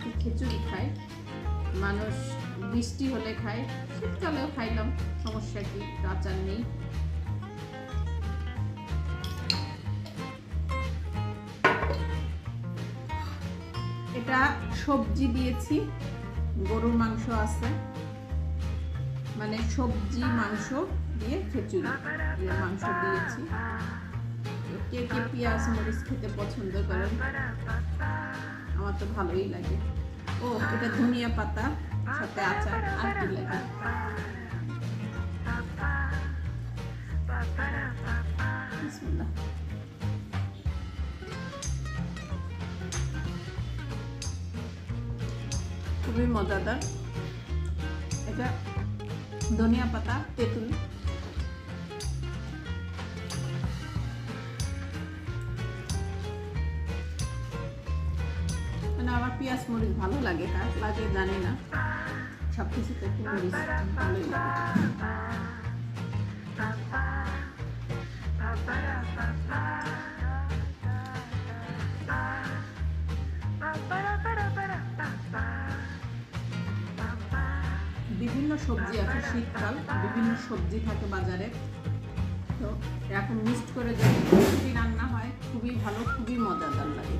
অনেকে খিচুড়ি খায়, মানুষ বৃষ্টি হলে খায়, শীতকালেও খাইলাম, সমস্যা কি, আচার নেই। এটা সবজি দিয়েছি, গরুর মাংস আছে, মানে সবজি মাংস দিয়ে খিচুড়ি মাংস দিয়েছি। কে কে পেঁয়াজ মরিচ খেতে পছন্দ করেন, আমার তো ভালোই লাগে। ও এটা ধনিয়া পাতা সাথে আচার, আর কি লাগে। বিসমিল্লাহ। খুবই মজাদার। এটা ধনিয়া পাতা, তেঁতুল, মানে আমার পেঁয়াজ মরিচ ভালো লাগে, কার লাগে জানি না, সব কিছুতে একটু মরিচ ভালোই লাগে। বিভিন্ন সবজি আছে, শীতকাল বিভিন্ন সবজি থাকে বাজারে, তো এখন মিক্সড করে যদি খিচুড়ি রান্না হয় খুবই ভালো, খুবই মজাদার লাগে।